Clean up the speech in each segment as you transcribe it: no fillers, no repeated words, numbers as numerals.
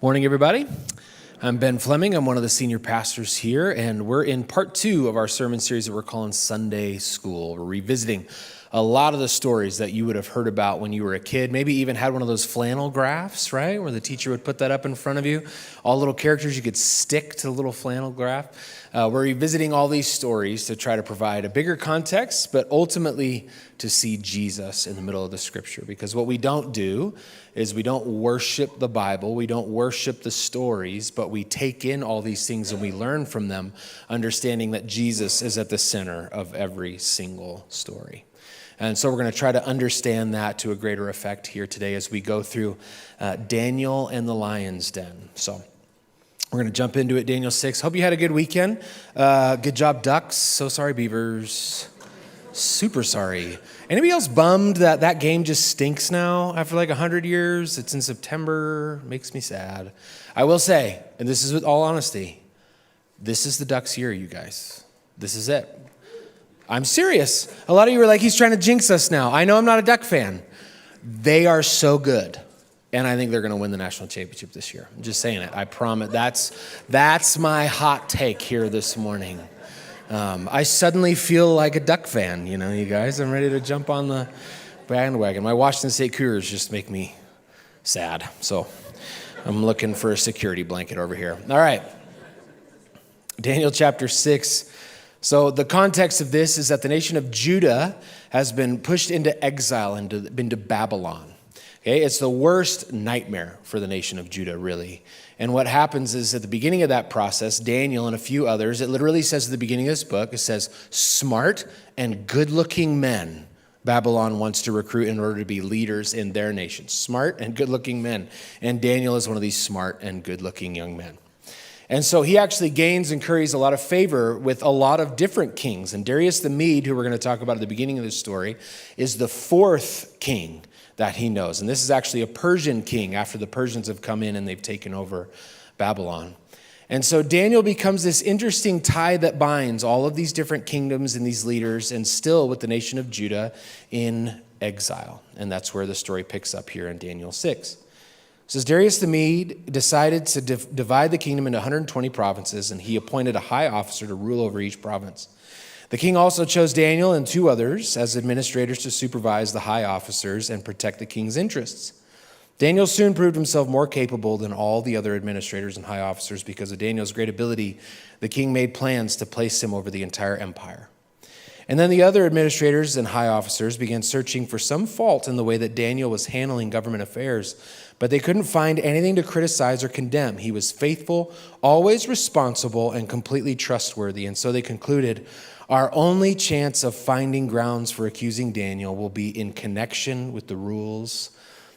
Morning, everybody. I'm Ben Fleming. I'm one of the senior pastors here, and we're in part 2 of our sermon series that we're calling Sunday School. We're revisiting a lot of the stories that you would have heard about when you were a kid, maybe even had one of those flannel graphs, right, where the teacher would put that up in front of you. All little characters you could stick to the little flannel graph. We're revisiting all these stories to try to provide a bigger context, but ultimately to see Jesus in the middle of the scripture. Because what we don't do is we don't worship the Bible, we don't worship the stories, but we take in all these things and we learn from them, understanding that Jesus is at the center of every single story. And so we're going to try to understand that to a greater effect here today as we go through Daniel and the lion's den. So we're going to jump into it, Daniel 6. Hope you had a good weekend. Good job, ducks. So sorry, beavers. Super sorry. Anybody else bummed that that game just stinks now after like 100 years? It's in September. Makes me sad. I will say, and this is with all honesty, this is the Ducks' year, you guys. This is it. I'm serious. A lot of you were like, he's trying to jinx us now. I know I'm not a Duck fan. They are so good. And I think they're going to win the national championship this year. I'm just saying it. I promise. That's my hot take here this morning. I suddenly feel like a Duck fan, you guys. I'm ready to jump on the bandwagon. My Washington State Cougars just make me sad. So I'm looking for a security blanket over here. All right. Daniel chapter 6. So the context of this is that the nation of Judah has been pushed into exile into Babylon. Okay, it's the worst nightmare for the nation of Judah, really. And what happens is at the beginning of that process, Daniel and a few others, it literally says at the beginning of this book, it says, smart and good-looking men Babylon wants to recruit in order to be leaders in their nation. Smart and good-looking men. And Daniel is one of these smart and good-looking young men. And so he actually gains and curries a lot of favor with a lot of different kings. And Darius the Mede, who we're going to talk about at the beginning of this story, is the fourth king that he knows. And this is actually a Persian king after the Persians have come in and they've taken over Babylon. And so Daniel becomes this interesting tie that binds all of these different kingdoms and these leaders and still with the nation of Judah in exile. And that's where the story picks up here in Daniel 6. It says, Darius the Mede decided to divide the kingdom into 120 provinces, and he appointed a high officer to rule over each province. The king also chose Daniel and 2 others as administrators to supervise the high officers and protect the king's interests. Daniel soon proved himself more capable than all the other administrators and high officers. Because of Daniel's great ability, the king made plans to place him over the entire empire. And then the other administrators and high officers began searching for some fault in the way that Daniel was handling government affairs, but they couldn't find anything to criticize or condemn. He was faithful, always responsible, and completely trustworthy. And so they concluded, our only chance of finding grounds for accusing Daniel will be in connection with the rules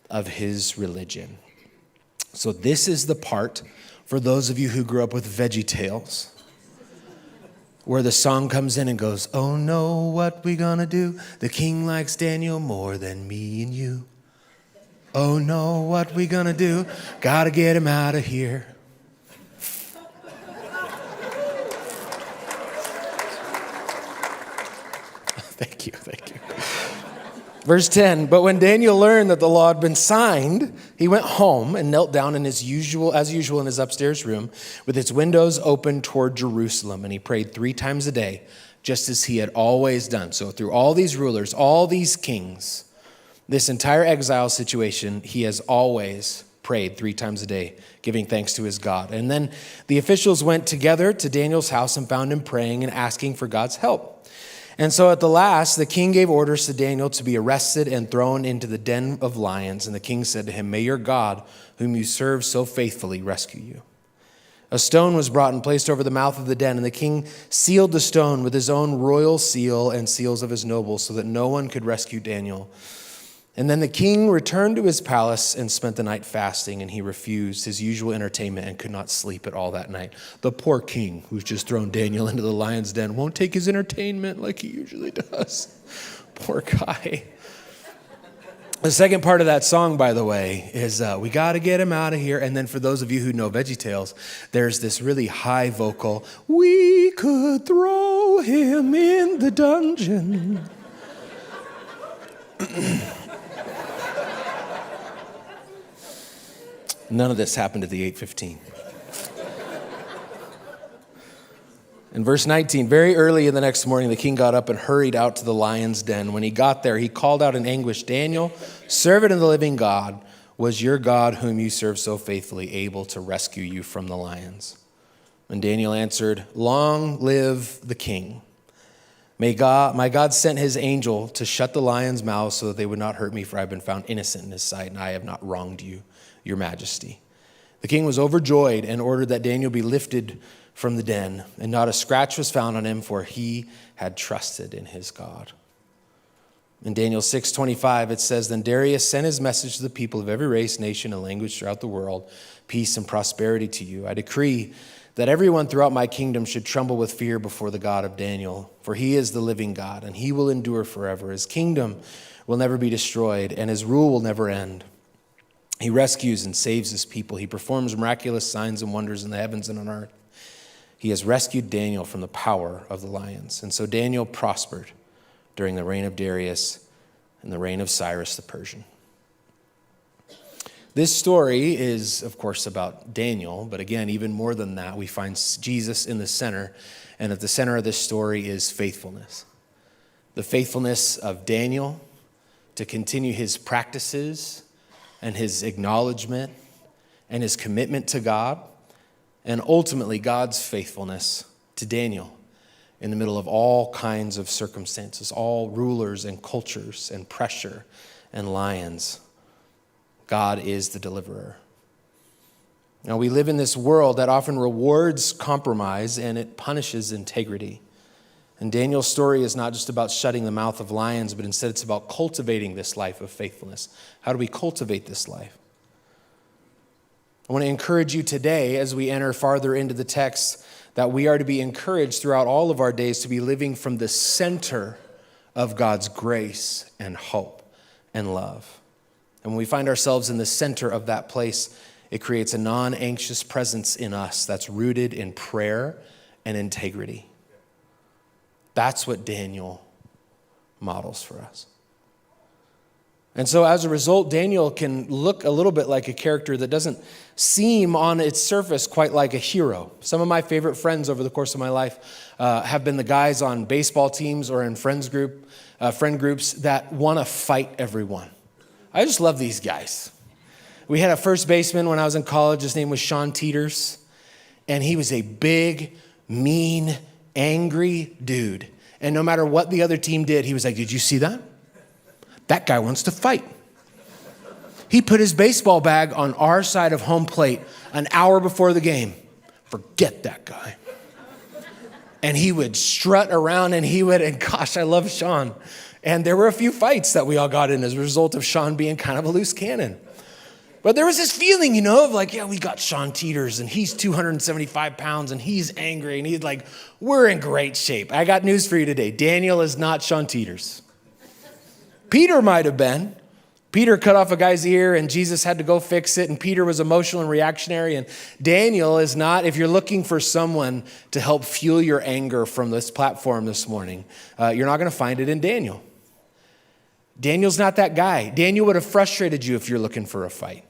of his religion. So this is the part for those of you who grew up with VeggieTales, where the song comes in and goes, oh no, what we gonna do? The king likes Daniel more than me and you. Oh no, what we gonna do? Gotta get him out of here. Thank you. Verse 10, but when Daniel learned that the law had been signed, he went home and knelt down as usual in his upstairs room with its windows open toward Jerusalem. And he prayed 3 times a day, just as he had always done. So through all these rulers, all these kings, this entire exile situation, he has always prayed 3 times a day, giving thanks to his God. And then the officials went together to Daniel's house and found him praying and asking for God's help. And so at the last, the king gave orders to Daniel to be arrested and thrown into the den of lions. And the king said to him, may your God, whom you serve so faithfully, rescue you. A stone was brought and placed over the mouth of the den, and the king sealed the stone with his own royal seal and seals of his nobles so that no one could rescue Daniel. And then the king returned to his palace and spent the night fasting, and he refused his usual entertainment and could not sleep at all that night. The poor king who's just thrown Daniel into the lion's den won't take his entertainment like he usually does. Poor guy. The second part of that song, by the way, is we got to get him out of here. And then for those of you who know VeggieTales, there's this really high vocal, we could throw him in the dungeon. None of this happened at the 8:15. In verse 19, very early in the next morning, the king got up and hurried out to the lion's den. When he got there, he called out in anguish, Daniel, servant of the living God, was your God whom you serve so faithfully able to rescue you from the lions? And Daniel answered, long live the king. My God sent his angel to shut the lions' mouths so that they would not hurt me, for I have been found innocent in his sight, and I have not wronged you, your majesty. The king was overjoyed and ordered that Daniel be lifted from the den, and not a scratch was found on him, for he had trusted in his God. In Daniel 6:25, it says, then Darius sent his message to the people of every race, nation, and language throughout the world, peace and prosperity to you. I decree that everyone throughout my kingdom should tremble with fear before the God of Daniel, for he is the living God, and he will endure forever. His kingdom will never be destroyed, and his rule will never end. He rescues and saves his people. He performs miraculous signs and wonders in the heavens and on earth. He has rescued Daniel from the power of the lions. And so Daniel prospered during the reign of Darius and the reign of Cyrus the Persian. This story is, of course, about Daniel, but again, even more than that, we find Jesus in the center, and at the center of this story is faithfulness. The faithfulness of Daniel to continue his practices and his acknowledgement and his commitment to God, and ultimately God's faithfulness to Daniel in the middle of all kinds of circumstances, all rulers and cultures and pressure and lions. God is the deliverer. Now, we live in this world that often rewards compromise and it punishes integrity. And Daniel's story is not just about shutting the mouth of lions, but instead it's about cultivating this life of faithfulness. How do we cultivate this life? I want to encourage you today as we enter farther into the text that we are to be encouraged throughout all of our days to be living from the center of God's grace and hope and love. And when we find ourselves in the center of that place, it creates a non-anxious presence in us that's rooted in prayer and integrity. That's what Daniel models for us. And so as a result, Daniel can look a little bit like a character that doesn't seem on its surface quite like a hero. Some of my favorite friends over the course of my life have been the guys on baseball teams or in friend groups that want to fight everyone. I just love these guys. We had a first baseman when I was in college. His name was Sean Teeters, and he was a big, mean, angry dude. And no matter what the other team did, he was like, did you see that? That guy wants to fight. He put his baseball bag on our side of home plate an hour before the game. Forget that guy. And he would strut around and gosh, I love Sean. And there were a few fights that we all got in as a result of Sean being kind of a loose cannon. But there was this feeling, of like, yeah, we got Sean Teeters and he's 275 pounds and he's angry and he's like, we're in great shape. I got news for you today. Daniel is not Sean Teeters. Peter might have been. Peter cut off a guy's ear and Jesus had to go fix it, and Peter was emotional and reactionary, and Daniel is not. If you're looking for someone to help fuel your anger from this platform this morning, you're not going to find it in Daniel. Daniel's not that guy. Daniel would have frustrated you if you're looking for a fight.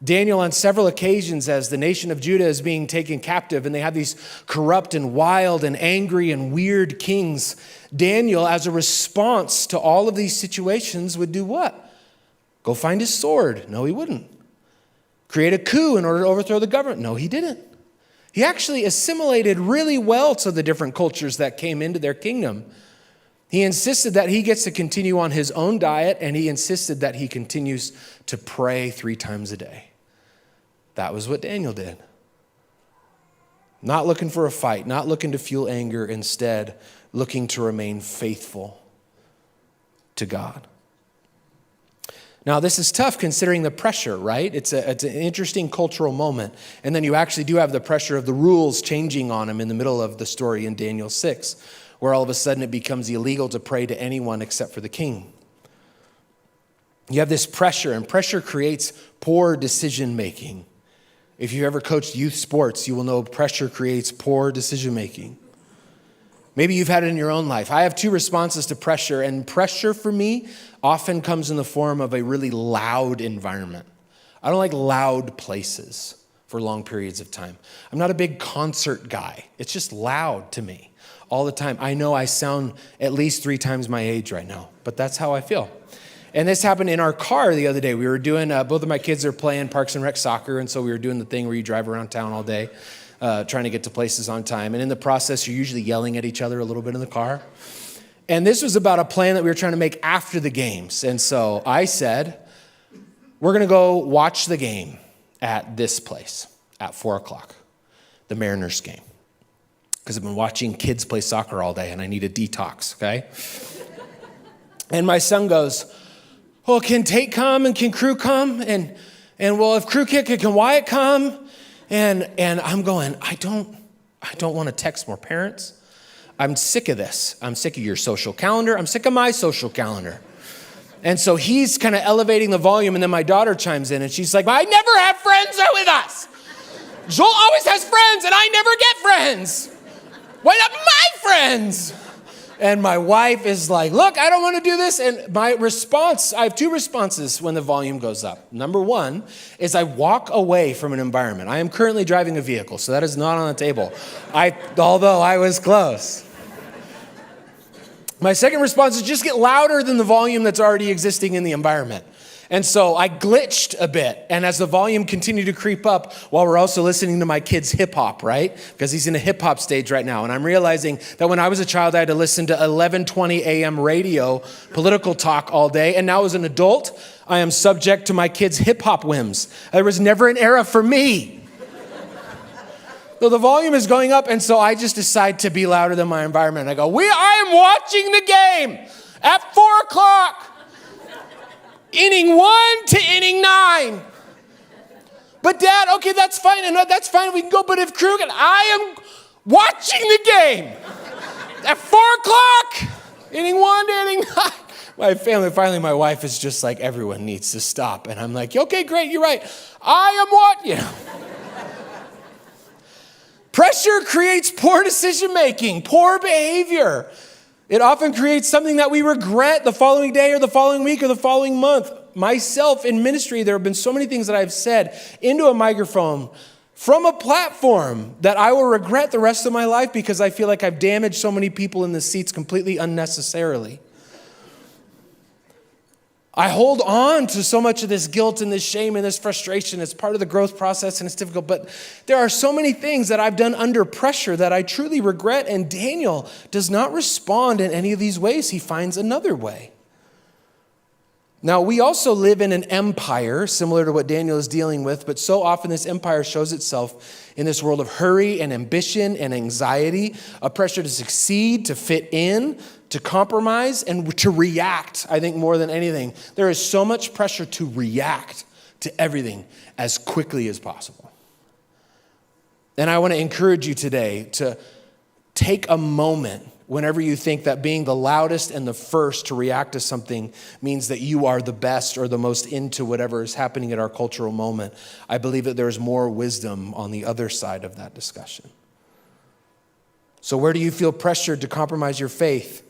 Daniel, on several occasions, as the nation of Judah is being taken captive and they have these corrupt and wild and angry and weird kings, Daniel, as a response to all of these situations, would do what? Go find his sword. No, he wouldn't. Create a coup in order to overthrow the government. No, he didn't. He actually assimilated really well to the different cultures that came into their kingdom. He insisted that he gets to continue on his own diet, and he insisted that he continues to pray 3 times a day. That was what Daniel did. Not looking for a fight, not looking to fuel anger, instead looking to remain faithful to God. Now, this is tough considering the pressure, right? It's an interesting cultural moment. And then you actually do have the pressure of the rules changing on him in the middle of the story in Daniel 6, where all of a sudden it becomes illegal to pray to anyone except for the king. You have this pressure, and pressure creates poor decision-making. If you've ever coached youth sports, you will know pressure creates poor decision-making. Maybe you've had it in your own life. I have 2 responses to pressure, and pressure for me often comes in the form of a really loud environment. I don't like loud places for long periods of time. I'm not a big concert guy. It's just loud to me all the time. I know I sound at least 3 times my age right now, but that's how I feel. And this happened in our car the other day. We were doing, both of my kids are playing Parks and Rec soccer, and so we were doing the thing where you drive around town all day, trying to get to places on time. And in the process, you're usually yelling at each other a little bit in the car. And this was about a plan that we were trying to make after the games. And so I said, we're going to go watch the game at this place at 4 o'clock, the Mariners game. Because I've been watching kids play soccer all day and I need a detox, okay? And my son goes, well, can Tate come and can Crew come? And well, if Crew can't, can Wyatt come? And I'm going, I don't want to text more parents. I'm sick of this. I'm sick of your social calendar. I'm sick of my social calendar. And so he's kind of elevating the volume, and then my daughter chimes in, and she's like, I never have friends with us. Joel always has friends, and I never get friends. Why not my friends? And my wife is like, look, I don't want to do this. And my response, I have 2 responses when the volume goes up. Number 1 is I walk away from an environment. I am currently driving a vehicle, so that is not on the table. Although I was close. My second response is just get louder than the volume that's already existing in the environment. And so I glitched a bit. And as the volume continued to creep up, while we're also listening to my kid's hip hop, right? Because he's in a hip hop stage right now. And I'm realizing that when I was a child, I had to listen to 11:20 a.m. radio, political talk all day. And now as an adult, I am subject to my kid's hip hop whims. There was never an era for me. So the volume is going up. And so I just decide to be louder than my environment. I go, I am watching the game at 4 o'clock. Inning 1 to inning 9. But Dad, okay, that's fine. And that's fine. We can go. But if Krug and I am watching the game at 4 o'clock, inning 1 to inning 9. My family, finally, my wife is just like, everyone needs to stop. And I'm like, okay, great. You're right. I am Pressure creates poor decision-making, poor behavior. It often creates something that we regret the following day or the following week or the following month. Myself in ministry, there have been so many things that I've said into a microphone from a platform that I will regret the rest of my life because I feel like I've damaged so many people in the seats completely unnecessarily. I hold on to so much of this guilt and this shame and this frustration. It's part of the growth process and it's difficult. But there are so many things that I've done under pressure that I truly regret. And Daniel does not respond in any of these ways. He finds another way. Now, we also live in an empire similar to what Daniel is dealing with. But so often this empire shows itself in this world of hurry and ambition and anxiety, a pressure to succeed, to fit in, to compromise, and to react, I think, more than anything. There is so much pressure to react to everything as quickly as possible. And I want to encourage you today to take a moment whenever you think that being the loudest and the first to react to something means that you are the best or the most into whatever is happening at our cultural moment. I believe that there's more wisdom on the other side of that discussion. So where do you feel pressured to compromise your faith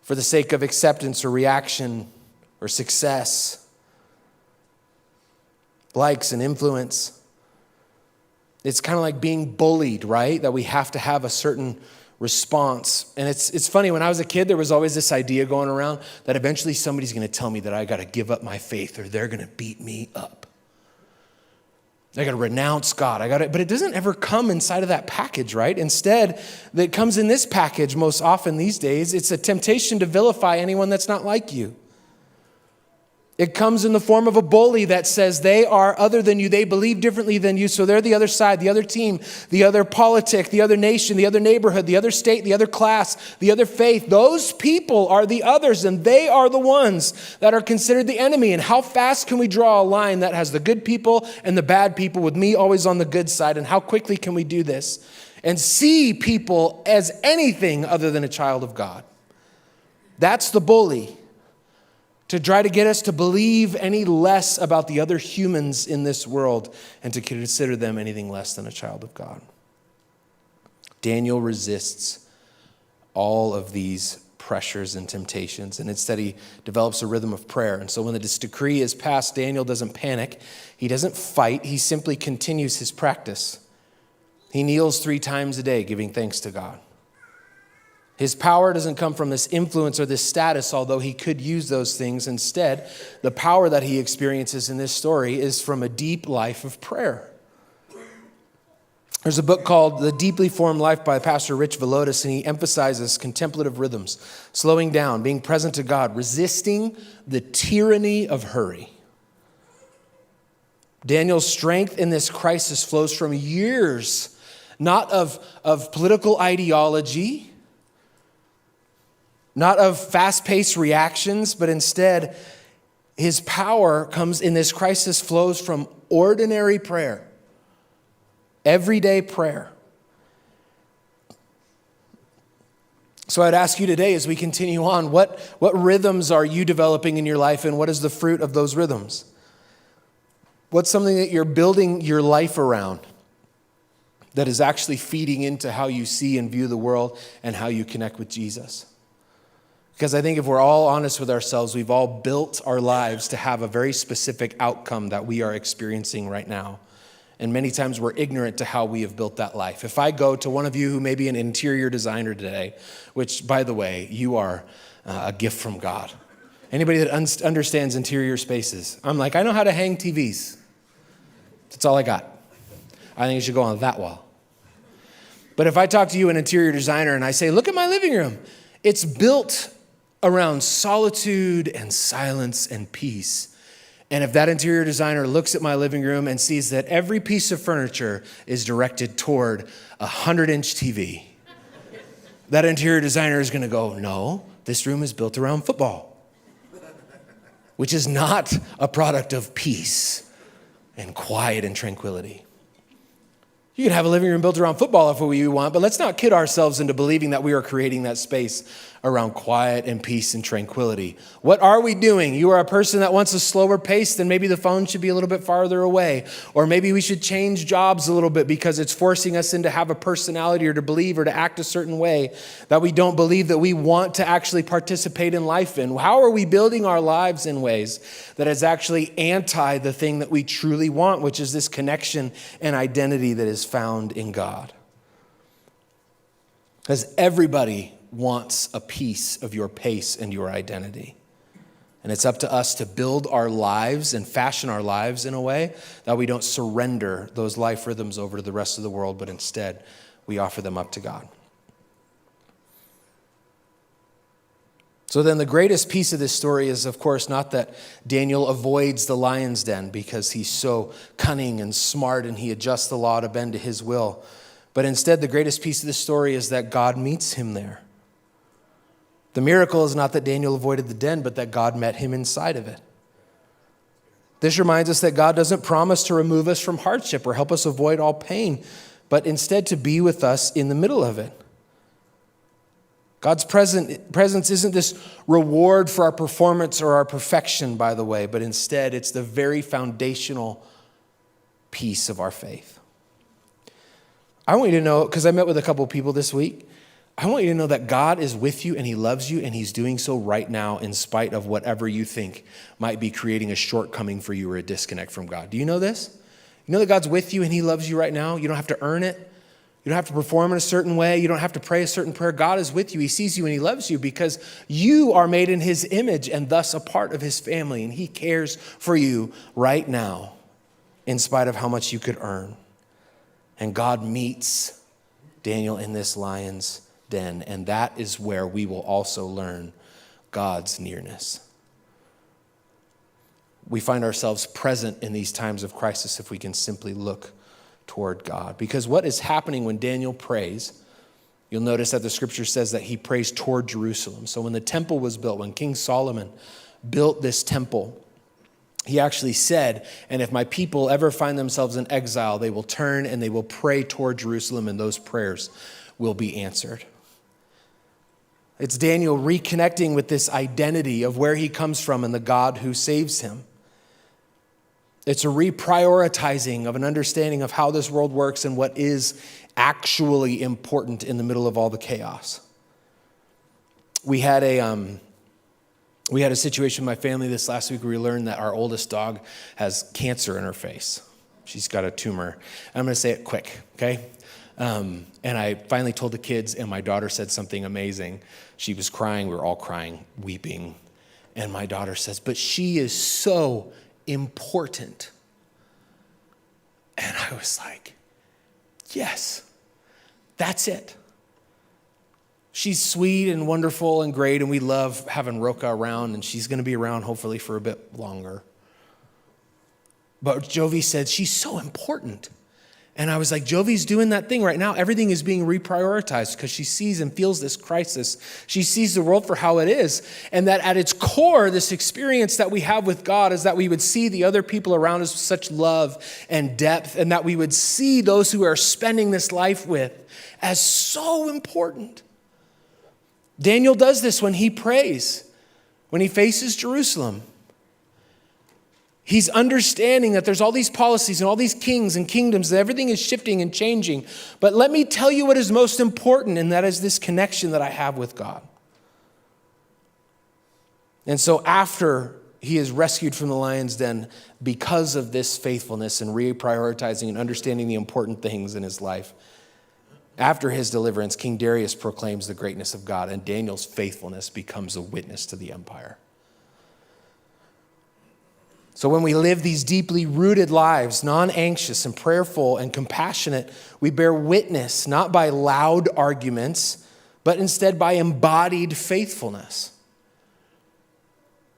for the sake of acceptance or reaction or success, likes and influence? It's kind of like being bullied, right? That we have to have a certain response. And it's funny, when I was a kid, there was always this idea going around that eventually somebody's going to tell me that I got to give up my faith or they're going to beat me up. I got to renounce God. But it doesn't ever come inside of that package, right? Instead, it comes in this package most often these days. It's a temptation to vilify anyone that's not like you. It comes in the form of a bully that says they are other than you, they believe differently than you, so they're the other side, the other team, the other politic, the other nation, the other neighborhood, the other state, the other class, the other faith. Those people are the others, and they are the ones that are considered the enemy. And how fast can we draw a line that has the good people and the bad people, with me always on the good side? And how quickly can we do this and see people as anything other than a child of God? That's the bully, to try to get us to believe any less about the other humans in this world and to consider them anything less than a child of God. Daniel resists all of these pressures and temptations. And instead, he develops a rhythm of prayer. And so when this decree is passed, Daniel doesn't panic. He doesn't fight. He simply continues his practice. He kneels 3 times a day, giving thanks to God. His power doesn't come from this influence or this status, although he could use those things. Instead, the power that he experiences in this story is from a deep life of prayer. There's a book called The Deeply Formed Life by Pastor Rich Villodas, and he emphasizes contemplative rhythms, slowing down, being present to God, resisting the tyranny of hurry. Daniel's strength in this crisis flows from years, not of political ideology, not of fast-paced reactions, but instead, his power comes in this crisis flows from ordinary prayer, everyday prayer. So I'd ask you today as we continue on, what rhythms are you developing in your life, and what is the fruit of those rhythms? What's something that you're building your life around that is actually feeding into how you see and view the world and how you connect with Jesus? Because I think if we're all honest with ourselves, we've all built our lives to have a very specific outcome that we are experiencing right now. And many times we're ignorant to how we have built that life. If I go to one of you who may be an interior designer today, which, by the way, you are a gift from God. Anybody that understands interior spaces, I'm like, I know how to hang TVs. That's all I got. I think it should go on that wall. But if I talk to you, an interior designer, and I say, look at my living room, it's built around solitude and silence and peace. And if that interior designer looks at my living room and sees that every piece of furniture is directed toward a 100-inch TV, that interior designer is going to go, no, this room is built around football, which is not a product of peace and quiet and tranquility. You can have a living room built around football if we want, but let's not kid ourselves into believing that we are creating that space around quiet and peace and tranquility. What are we doing? You are a person that wants a slower pace, then maybe the phone should be a little bit farther away. Or maybe we should change jobs a little bit because it's forcing us into have a personality or to believe or to act a certain way that we don't believe that we want to actually participate in life in. How are we building our lives in ways that is actually anti the thing that we truly want, which is this connection and identity that is found in God? Because everybody wants a piece of your pace and your identity. And it's up to us to build our lives and fashion our lives in a way that we don't surrender those life rhythms over to the rest of the world, but instead we offer them up to God. So then the greatest piece of this story is, of course, not that Daniel avoids the lion's den because he's so cunning and smart and he adjusts the law to bend to his will. But instead, the greatest piece of the story is that God meets him there. The miracle is not that Daniel avoided the den, but that God met him inside of it. This reminds us that God doesn't promise to remove us from hardship or help us avoid all pain, but instead to be with us in the middle of it. God's presence isn't this reward for our performance or our perfection, by the way, but instead it's the very foundational piece of our faith. I want you to know, because I met with a couple of people this week, I want you to know that God is with you and he loves you and he's doing so right now in spite of whatever you think might be creating a shortcoming for you or a disconnect from God. Do you know this? You know that God's with you and he loves you right now? You don't have to earn it. You don't have to perform in a certain way. You don't have to pray a certain prayer. God is with you. He sees you and he loves you because you are made in his image and thus a part of his family. And he cares for you right now in spite of how much you could earn. And God meets Daniel in this lion's den, and that is where we will also learn God's nearness. We find ourselves present in these times of crisis if we can simply look toward God. Because what is happening when Daniel prays, you'll notice that the scripture says that he prays toward Jerusalem. So when the temple was built, when King Solomon built this temple, he actually said, and if my people ever find themselves in exile, they will turn and they will pray toward Jerusalem, and those prayers will be answered. It's Daniel reconnecting with this identity of where he comes from and the God who saves him. It's a reprioritizing of an understanding of how this world works and what is actually important in the middle of all the chaos. we had a situation in my family this last week where we learned that our oldest dog has cancer in her face. She's got a tumor. I'm going to say it quick, okay? And I finally told the kids, and my daughter said something amazing. She was crying. We were all crying, weeping. And my daughter says, but she is so important. And I was like, yes, that's it. She's sweet and wonderful and great, and we love having Roka around, and she's going to be around hopefully for a bit longer. But Jovi said, she's so important. And I was like, Jovi's doing that thing right now. Everything is being reprioritized because she sees and feels this crisis. She sees the world for how it is. And that at its core, this experience that we have with God is that we would see the other people around us with such love and depth, and that we would see those who we are spending this life with as so important. Daniel does this when he prays, when he faces Jerusalem. He's understanding that there's all these policies and all these kings and kingdoms, that everything is shifting and changing. But let me tell you what is most important, and that is this connection that I have with God. And so after he is rescued from the lion's den, because of this faithfulness and reprioritizing and understanding the important things in his life, after his deliverance, King Darius proclaims the greatness of God, and Daniel's faithfulness becomes a witness to the empire. So when we live these deeply rooted lives, non-anxious and prayerful and compassionate, we bear witness not by loud arguments, but instead by embodied faithfulness.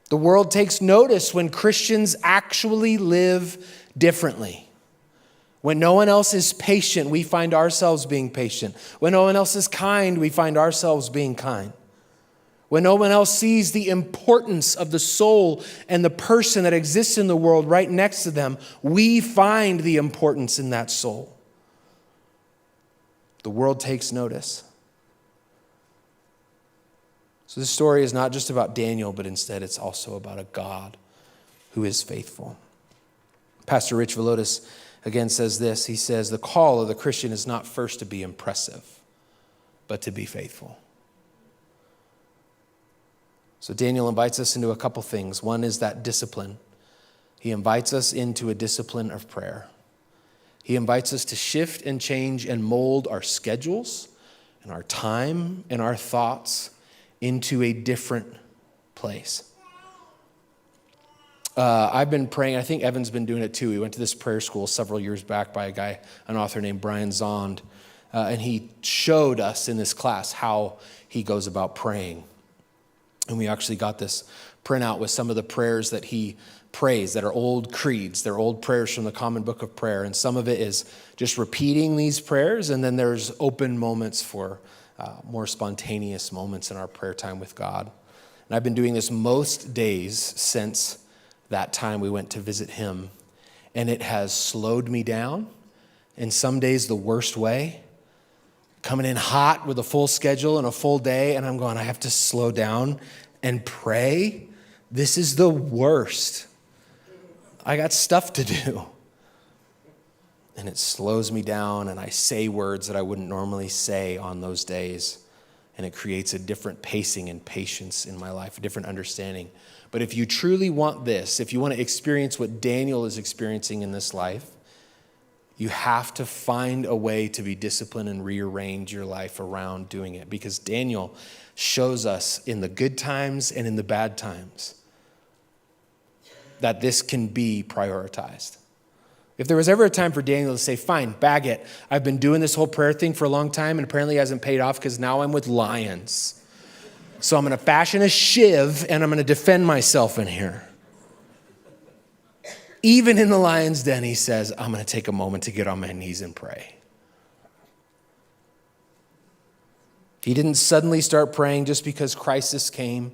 The world takes notice when Christians actually live differently. When no one else is patient, we find ourselves being patient. When no one else is kind, we find ourselves being kind. When no one else sees the importance of the soul and the person that exists in the world right next to them, we find the importance in that soul. The world takes notice. So this story is not just about Daniel, but instead it's also about a God who is faithful. Pastor Rich Velotis again says this. He says, the call of the Christian is not first to be impressive, but to be faithful. So Daniel invites us into a couple things. One is that discipline. He invites us into a discipline of prayer. He invites us to shift and change and mold our schedules and our time and our thoughts into a different place. I've been praying. I think Evan's been doing it too. He went to this prayer school several years back by an author named Brian Zond. And he showed us in this class how he goes about praying. And we actually got this printout with some of the prayers that he prays that are old creeds. They're old prayers from the Common Book of Prayer. And some of it is just repeating these prayers. And then there's open moments for more spontaneous moments in our prayer time with God. And I've been doing this most days since that time we went to visit him. And it has slowed me down in some days the worst way. Coming in hot with a full schedule and a full day, and I'm going, I have to slow down and pray? This is the worst. I got stuff to do. And it slows me down, and I say words that I wouldn't normally say on those days. And it creates a different pacing and patience in my life, a different understanding. But if you truly want this, if you want to experience what Daniel is experiencing in this life, you have to find a way to be disciplined and rearrange your life around doing it. Because Daniel shows us in the good times and in the bad times that this can be prioritized. If there was ever a time for Daniel to say, fine, bag it. I've been doing this whole prayer thing for a long time and apparently it hasn't paid off because now I'm with lions. So I'm going to fashion a shiv and I'm going to defend myself in here. Even in the lion's den, he says, I'm going to take a moment to get on my knees and pray. He didn't suddenly start praying just because crisis came,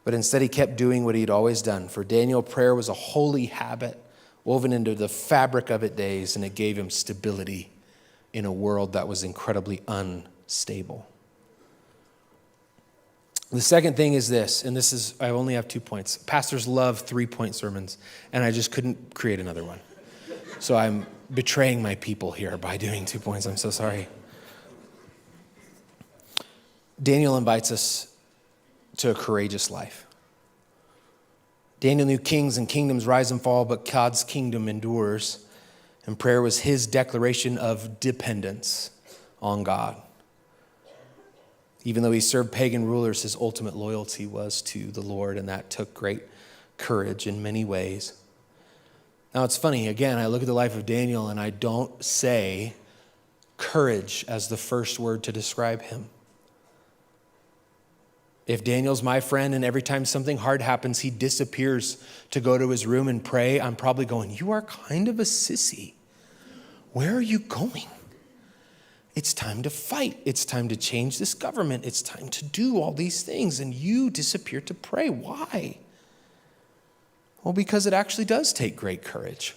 but instead he kept doing what he'd always done. For Daniel, prayer was a holy habit woven into the fabric of its days, and it gave him stability in a world that was incredibly unstable. The second thing is this, and I only have 2 points. Pastors love 3-point sermons, and I just couldn't create another one. So I'm betraying my people here by doing 2 points. I'm so sorry. Daniel invites us to a courageous life. Daniel knew kings and kingdoms rise and fall, but God's kingdom endures. And prayer was his declaration of dependence on God. Even though he served pagan rulers, his ultimate loyalty was to the Lord, and that took great courage in many ways. Now it's funny, again, I look at the life of Daniel and I don't say courage as the first word to describe him. If Daniel's my friend and every time something hard happens, he disappears to go to his room and pray, I'm probably going, you are kind of a sissy. Where are you going? It's time to fight. It's time to change this government. It's time to do all these things. And you disappear to pray. Why? Well, because it actually does take great courage.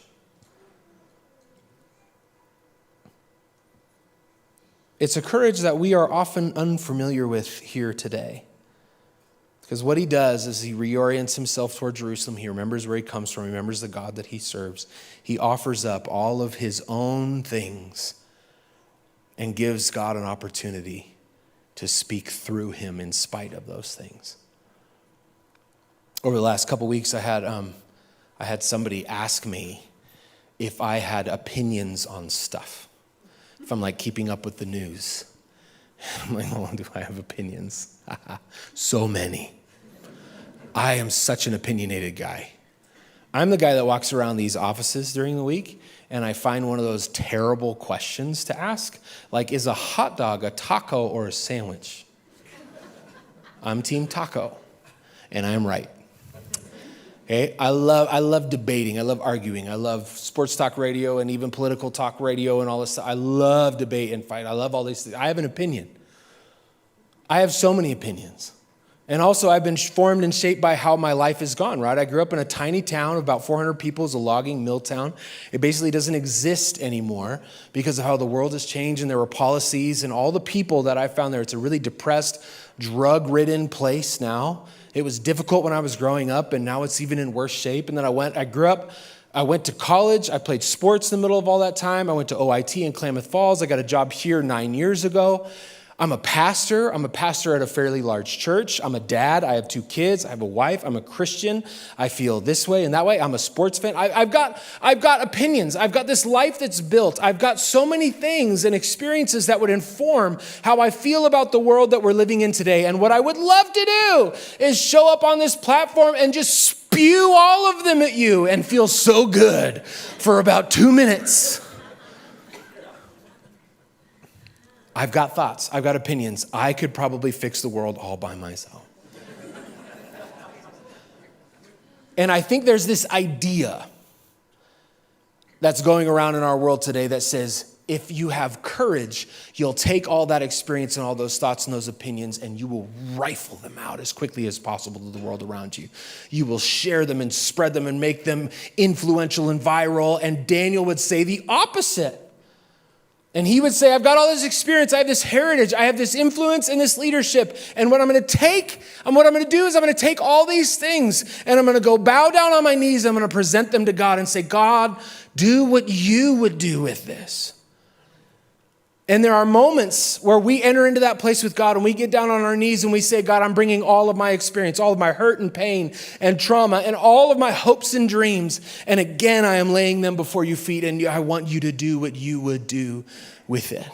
It's a courage that we are often unfamiliar with here today. Because what he does is he reorients himself toward Jerusalem. He remembers where he comes from. He remembers the God that he serves. He offers up all of his own things and gives God an opportunity to speak through him in spite of those things. Over the last couple weeks, I had somebody ask me if I had opinions on stuff, if I'm like keeping up with the news. I'm like, oh, do I have opinions? So many. I am such an opinionated guy. I'm the guy that walks around these offices during the week and I find one of those terrible questions to ask, like, is a hot dog a taco or a sandwich? I'm team taco, and I'm right. Okay, I love debating. I love arguing. I love sports talk radio and even political talk radio and all this stuff. I love debate and fight. I love all these things. I have an opinion. I have so many opinions. And also, I've been formed and shaped by how my life has gone, right? I grew up in a tiny town of about 400 people. It's a logging mill town. It basically doesn't exist anymore because of how the world has changed and there were policies and all the people that I found there. It's a really depressed, drug-ridden place now. It was difficult when I was growing up, and now it's even in worse shape. And then I went to college. I played sports in the middle of all that time. I went to OIT in Klamath Falls. I got a job here 9 years ago. I'm a pastor. I'm a pastor at a fairly large church. I'm a dad. I have 2 kids. I have a wife. I'm a Christian. I feel this way and that way. I'm a sports fan. I've got opinions. I've got this life that's built. I've got so many things and experiences that would inform how I feel about the world that we're living in today. And what I would love to do is show up on this platform and just spew all of them at you and feel so good for about 2 minutes. I've got thoughts. I've got opinions. I could probably fix the world all by myself. And I think there's this idea that's going around in our world today that says, if you have courage, you'll take all that experience and all those thoughts and those opinions and you will rifle them out as quickly as possible to the world around you. You will share them and spread them and make them influential and viral. And Daniel would say the opposite. And he would say, I've got all this experience, I have this heritage, I have this influence and this leadership. And what I'm going to do is I'm going to take all these things and I'm going to go bow down on my knees. I'm going to present them to God and say, God, do what you would do with this. And there are moments where we enter into that place with God and we get down on our knees and we say, God, I'm bringing all of my experience, all of my hurt and pain and trauma and all of my hopes and dreams. And again, I am laying them before your feet and I want you to do what you would do with it.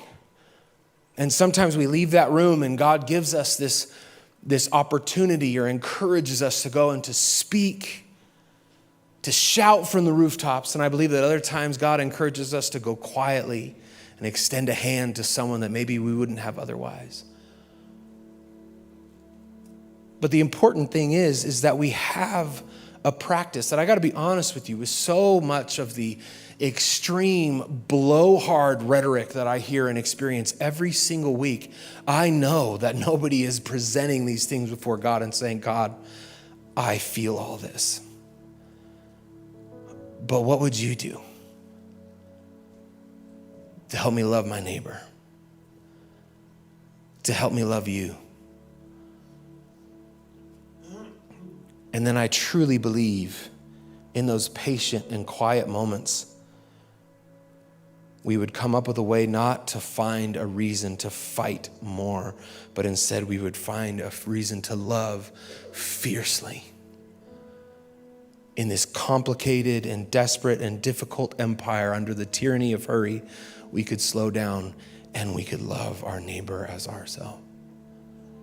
And sometimes we leave that room and God gives us this opportunity or encourages us to go and to speak, to shout from the rooftops. And I believe that other times God encourages us to go quietly and extend a hand to someone that maybe we wouldn't have otherwise. But the important thing is that we have a practice that I got to be honest with you, with so much of the extreme blowhard rhetoric that I hear and experience every single week. I know that nobody is presenting these things before God and saying, God, I feel all this. But what would you do to help me love my neighbor, to help me love you? And then I truly believe in those patient and quiet moments we would come up with a way not to find a reason to fight more, but instead we would find a reason to love fiercely. In this complicated and desperate and difficult empire under the tyranny of hurry, we could slow down and we could love our neighbor as ourselves.